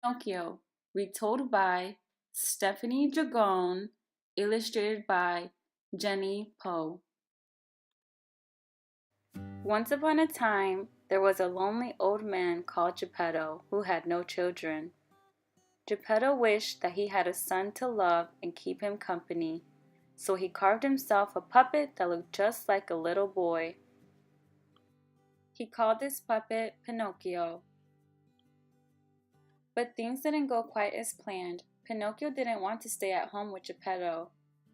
Pinocchio, retold by Stephanie Dragone, illustrated by Jennie Poh. Once upon a time, there was a lonely old man called Geppetto who had no children. Geppetto wished that he had a son to love and keep him company, so he carved himself a puppet that looked just like a little boy. He called this puppet Pinocchio. But things didn't go quite as planned. Pinocchio didn't want to stay at home with Geppetto.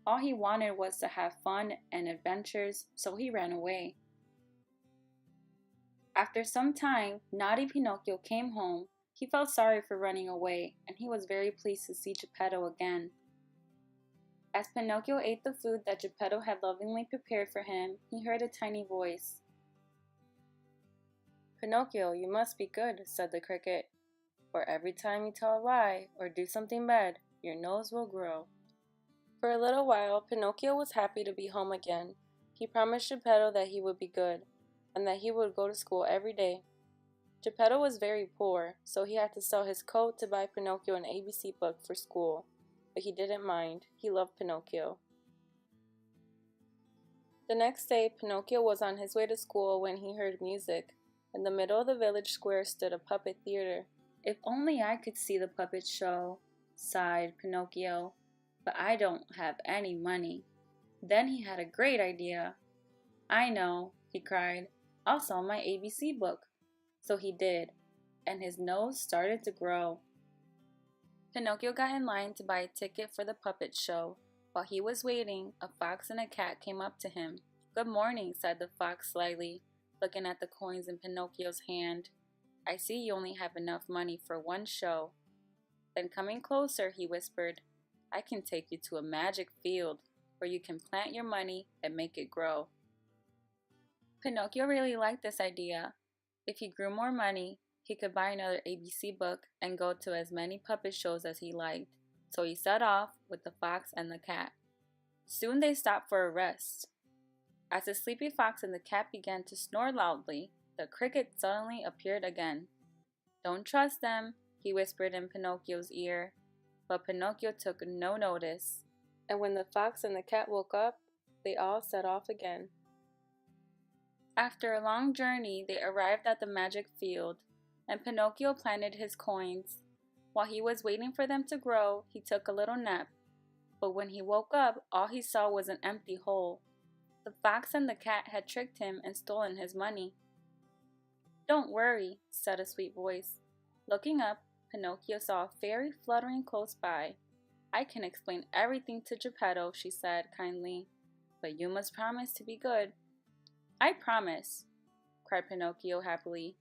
All he wanted was to have fun and adventures, so he ran away. After some time, naughty Pinocchio came home. He felt sorry for running away, and he was very pleased to see Geppetto again. As Pinocchio ate the food that Geppetto had lovingly prepared for him, he heard a tiny voice. "Pinocchio, you must be good," said the cricket, "for every time you tell a lie or do something bad, your nose will grow." For a little while, Pinocchio was happy to be home again. He promised Geppetto that he would be good, and that he would go to school every day. Geppetto was very poor, so he had to sell his coat to buy Pinocchio an ABC book for school, but he didn't mind. He loved Pinocchio. The next day, Pinocchio was on his way to school when he heard music. In the middle of the village square stood a puppet theater. "If only I could see the puppet show," sighed Pinocchio, "but I don't have any money." Then he had a great idea. "I know," he cried, "I'll sell my ABC book." So he did, and his nose started to grow. Pinocchio got in line to buy a ticket for the puppet show. While he was waiting, a fox and a cat came up to him. "Good morning," said the fox slyly, looking at the coins in Pinocchio's hand. "I see you only have enough money for one show." Then coming closer, he whispered, "I can take you to a magic field where you can plant your money and make it grow." Pinocchio really liked this idea. If he grew more money, he could buy another ABC book and go to as many puppet shows as he liked. So he set off with the fox and the cat. Soon they stopped for a rest. As the sleepy fox and the cat began to snore loudly, the cricket suddenly appeared again. "Don't trust them," he whispered in Pinocchio's ear. But Pinocchio took no notice, and when the fox and the cat woke up, they all set off again. After a long journey, they arrived at the magic field, and Pinocchio planted his coins. While he was waiting for them to grow, he took a little nap. But when he woke up, all he saw was an empty hole. The fox and the cat had tricked him and stolen his money. "Don't worry," said a sweet voice. Looking up, Pinocchio saw a fairy fluttering close by. "I can explain everything to Geppetto," she said kindly, "but you must promise to be good." "I promise," cried Pinocchio happily.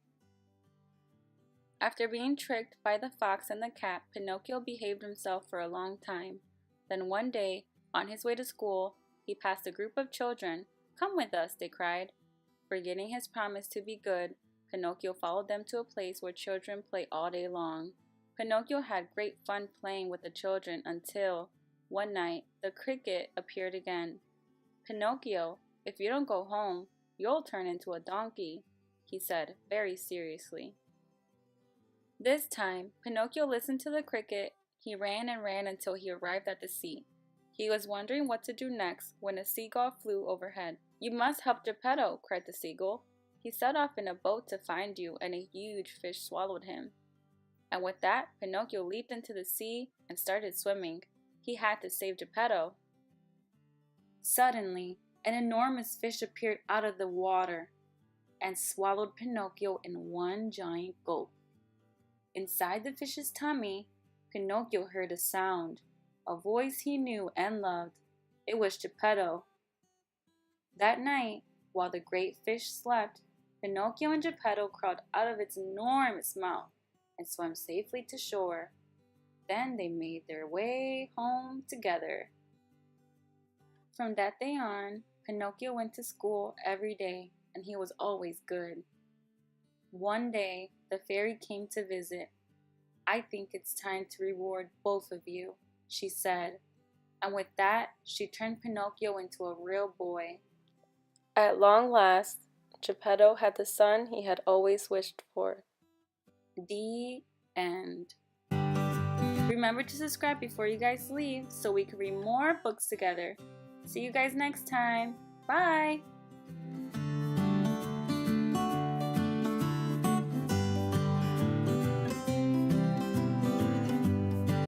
After being tricked by the fox and the cat, Pinocchio behaved himself for a long time. Then one day, on his way to school, he passed a group of children. "Come with us," they cried. Forgetting his promise to be good, Pinocchio followed them to a place where children play all day long. Pinocchio had great fun playing with the children until, one night, the cricket appeared again. "Pinocchio, if you don't go home, you'll turn into a donkey," he said very seriously. This time, Pinocchio listened to the cricket. He ran and ran until he arrived at the sea. He was wondering what to do next when a seagull flew overhead. "You must help Geppetto," cried the seagull. "He set off in a boat to find you, and a huge fish swallowed him." And with that, Pinocchio leaped into the sea and started swimming. He had to save Geppetto. Suddenly, an enormous fish appeared out of the water and swallowed Pinocchio in one giant gulp. Inside the fish's tummy, Pinocchio heard a sound, a voice he knew and loved. It was Geppetto. That night, while the great fish slept, Pinocchio and Geppetto crawled out of its enormous mouth and swam safely to shore. Then they made their way home together. From that day on, Pinocchio went to school every day, and he was always good. One day, the fairy came to visit. "I think it's time to reward both of you," she said. And with that, she turned Pinocchio into a real boy. At long last, Geppetto had the son he had always wished for. The end. remember to subscribe before you guys leave so we can read more books together. See you guys next time. Bye!